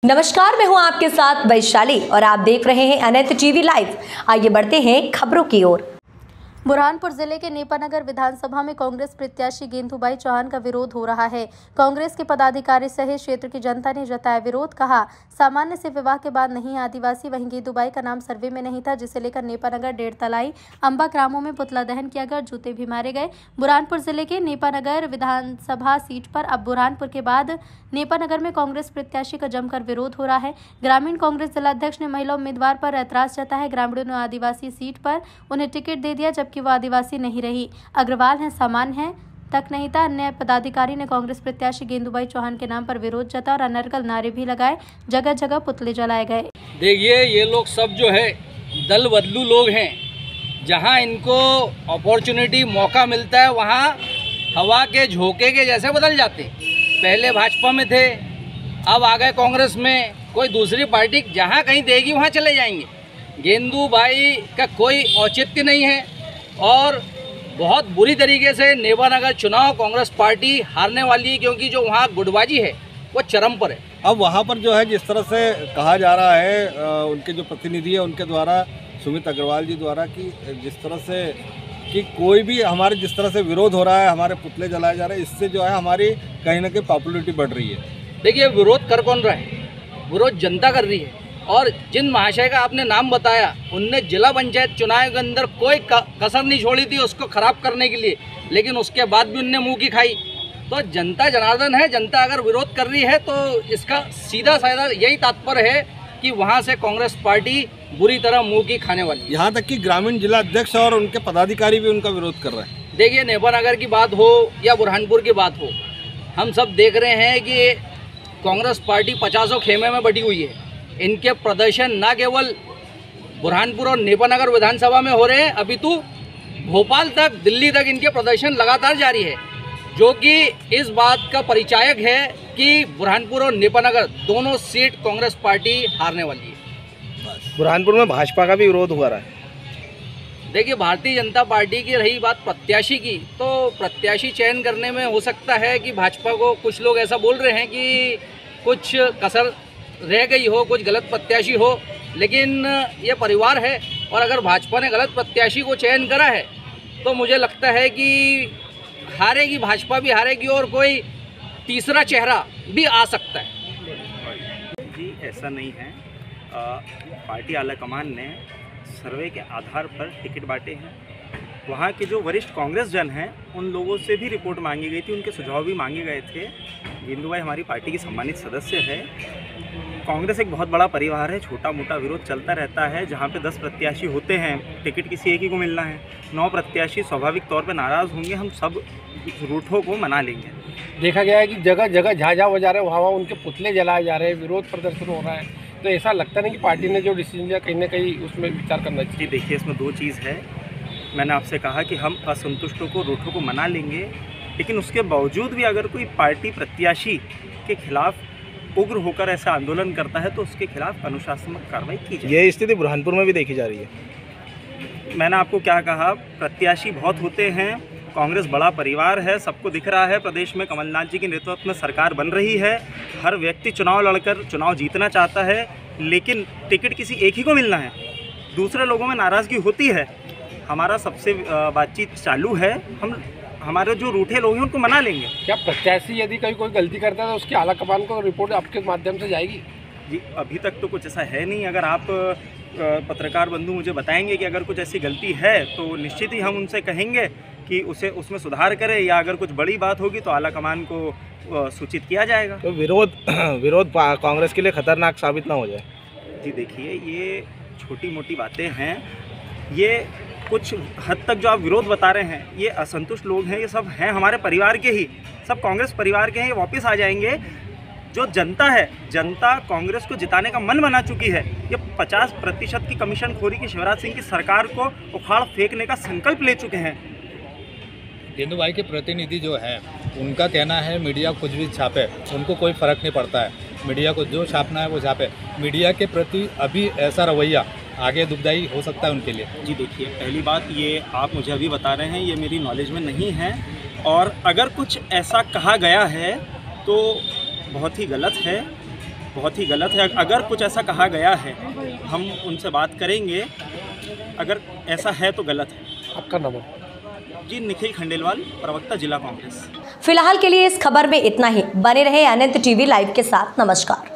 नमस्कार, मैं हूं आपके साथ वैशाली और आप देख रहे हैं अनंत टीवी लाइव। आइए बढ़ते हैं खबरों की ओर। बुरहानपुर जिले के नेपानगर विधानसभा में कांग्रेस प्रत्याशी गेंदूबाई चौहान का विरोध हो रहा है। कांग्रेस के पदाधिकारी सहित क्षेत्र की जनता ने जताया विरोध। कहा, सामान्य से विवाह के बाद नहीं आदिवासी, वहीं गेंदूबाई का नाम सर्वे में नहीं था, जिसे लेकर नेपानगर, डेढ़तलाई, अंबा ग्रामों में पुतला दहन किया गया, जूते भी मारे गए। बुरहानपुर जिले के नेपानगर विधानसभा सीट पर अब बुरहानपुर के बाद नेपानगर में कांग्रेस प्रत्याशी का जमकर विरोध हो रहा है। ग्रामीण कांग्रेस जिलाध्यक्ष ने महिला उम्मीदवार पर ऐतराज जताया है। ग्रामीणों ने आदिवासी सीट पर उन्हें टिकट दे दिया, जबकि वो आदिवासी नहीं रही। अग्रवाल हैं, सामान्य हैं तक नहीं था। अन्य पदाधिकारी ने कांग्रेस प्रत्याशी गेंदूबाई चौहान के नाम पर विरोध जताया और अनर्गल नारे भी लगाए। जगह जगह पुतले जलाए गए। देखिए, ये लोग सब जो है दल बदलू लोग हैं। जहां इनको अपॉर्चुनिटी मौका मिलता है वहां हवा के झोंके के जैसे बदल जाते। पहले भाजपा में थे, अब आ गए कांग्रेस में। कोई दूसरी पार्टी जहां कहीं देगी वहां चले जाएंगे। गेंदूबाई का कोई औचित्य नहीं है और बहुत बुरी तरीके से नेपानगर चुनाव कांग्रेस पार्टी हारने वाली है, क्योंकि जो वहाँ गुटबाजी है वो चरम पर है। अब वहाँ पर जो है जिस तरह से कहा जा रहा है उनके जो प्रतिनिधि है उनके द्वारा, सुमित अग्रवाल जी द्वारा, कि जिस तरह से कि कोई भी हमारे जिस तरह से विरोध हो रहा है, हमारे पुतले जलाए जा रहे हैं, इससे जो है हमारी कहीं ना कहीं पॉपुलरिटी बढ़ रही है। देखिए, विरोध कर कौन रहा है? विरोध जनता कर रही है। और जिन महाशय का आपने नाम बताया, उनने जिला पंचायत चुनाव के अंदर कोई कसर नहीं छोड़ी थी उसको खराब करने के लिए, लेकिन उसके बाद भी उनने मुंह की खाई। तो जनता जनार्दन है। जनता अगर विरोध कर रही है तो इसका सीधा साधा यही तात्पर्य है कि वहां से कांग्रेस पार्टी बुरी तरह मुंह की खाने वाली है। यहाँ तक कि ग्रामीण जिला अध्यक्ष और उनके पदाधिकारी भी उनका विरोध कर रहे हैं। देखिए, नेपानगर की बात हो या बुरहानपुर की बात हो, हम सब देख रहे हैं कि कांग्रेस पार्टी 50 खेमे में बटी हुई है। इनके प्रदर्शन न केवल बुरहानपुर और नेपानगर विधानसभा में हो रहे हैं, अभी तो भोपाल तक, दिल्ली तक इनके प्रदर्शन लगातार जारी है, जो कि इस बात का परिचायक है कि बुरहानपुर और नेपानगर दोनों सीट कांग्रेस पार्टी हारने वाली है। बुरहानपुर में भाजपा का भी विरोध हुआ रहा है। देखिए, भारतीय जनता पार्टी की रही बात प्रत्याशी की, तो प्रत्याशी चयन करने में हो सकता है कि भाजपा को कुछ लोग ऐसा बोल रहे हैं कि कुछ कसर रह गई हो, कुछ गलत प्रत्याशी हो, लेकिन ये परिवार है और अगर भाजपा ने गलत प्रत्याशी को चयन करा है तो मुझे लगता है कि हारेगी, भाजपा भी हारेगी और कोई तीसरा चेहरा भी आ सकता है। जी, ऐसा नहीं है। पार्टी आलाकमान ने सर्वे के आधार पर टिकट बांटे हैं। वहाँ के जो वरिष्ठ कांग्रेस जन हैं उन लोगों से भी रिपोर्ट मांगी गई थी, उनके सुझाव भी मांगे गए थे। गेंदूबाई हमारी पार्टी की सम्मानित सदस्य है। कांग्रेस एक बहुत बड़ा परिवार है, छोटा मोटा विरोध चलता रहता है। जहाँ पे 10 प्रत्याशी होते हैं, टिकट किसी एक ही को मिलना है। 9 प्रत्याशी स्वाभाविक तौर पर नाराज़ होंगे। हम सब रूठों को मना लेंगे। देखा गया है कि जगह जगह जहाँ बजा रहे हैं वहाँ उनके पुतले जलाए जा रहे हैं, विरोध प्रदर्शन हो रहा है। तो ऐसा लगता नहीं कि पार्टी ने जो डिसीजन लिया कहीं ना कहीं उसमें विचार करना चाहिए। देखिए, इसमें 2 चीज़ है। मैंने आपसे कहा कि हम असंतुष्टों को, रूठों को मना लेंगे, लेकिन उसके बावजूद भी अगर कोई पार्टी प्रत्याशी के खिलाफ उग्र होकर ऐसा आंदोलन करता है तो उसके खिलाफ अनुशासनात्मक कार्रवाई की जाए। ये स्थिति बुरहानपुर में भी देखी जा रही है। मैंने आपको क्या कहा, प्रत्याशी बहुत होते हैं। कांग्रेस बड़ा परिवार है, सबको दिख रहा है। प्रदेश में कमलनाथ जी के नेतृत्व में सरकार बन रही है। हर व्यक्ति चुनाव लड़कर चुनाव जीतना चाहता है, लेकिन टिकट किसी एक ही को मिलना है। दूसरे लोगों में नाराज़गी होती है। हमारा सबसे बातचीत चालू है। हम हमारे जो रूठे लोग हैं उनको मना लेंगे। क्या प्रत्याशी यदि कोई गलती करता है तो उसकी आलाकमान को रिपोर्ट आपके माध्यम से जाएगी? जी, अभी तक तो कुछ ऐसा है नहीं। अगर आप पत्रकार बंधु मुझे बताएंगे कि अगर कुछ ऐसी गलती है तो निश्चित ही हम उनसे कहेंगे कि उसमें सुधार करें, या अगर कुछ बड़ी बात होगी तो आलाकमान को सूचित किया जाएगा। तो विरोध कांग्रेस के लिए खतरनाक साबित ना हो जाए? जी देखिए, ये छोटी मोटी बातें हैं। ये कुछ हद तक जो आप विरोध बता रहे हैं, ये असंतुष्ट लोग हैं, ये सब हैं हमारे परिवार के ही, सब कांग्रेस परिवार के हैं। ये वापस आ जाएंगे। जो जनता है, जनता कांग्रेस को जिताने का मन बना चुकी है। ये 50% की कमीशन खोरी की शिवराज सिंह की सरकार को उखाड़ फेंकने का संकल्प ले चुके हैं। गेंदूबाई के प्रतिनिधि जो हैं उनका कहना है मीडिया कुछ भी छापे, उनको कोई फ़र्क नहीं पड़ता है। मीडिया को जो छापना है वो छापे। मीडिया के प्रति अभी ऐसा रवैया आगे दुखदाई हो सकता है उनके लिए। जी देखिए, पहली बात ये आप मुझे अभी बता रहे हैं, ये मेरी नॉलेज में नहीं है, और अगर कुछ ऐसा कहा गया है तो बहुत ही गलत है। बहुत ही गलत है। अगर कुछ ऐसा कहा गया है हम उनसे बात करेंगे, अगर ऐसा है तो गलत है। आपका नंबर? जी, निखिल खंडेलवाल, प्रवक्ता जिला कांग्रेस। फिलहाल के लिए इस खबर में इतना ही। बने रहे अनंत टीवी लाइव के साथ। नमस्कार।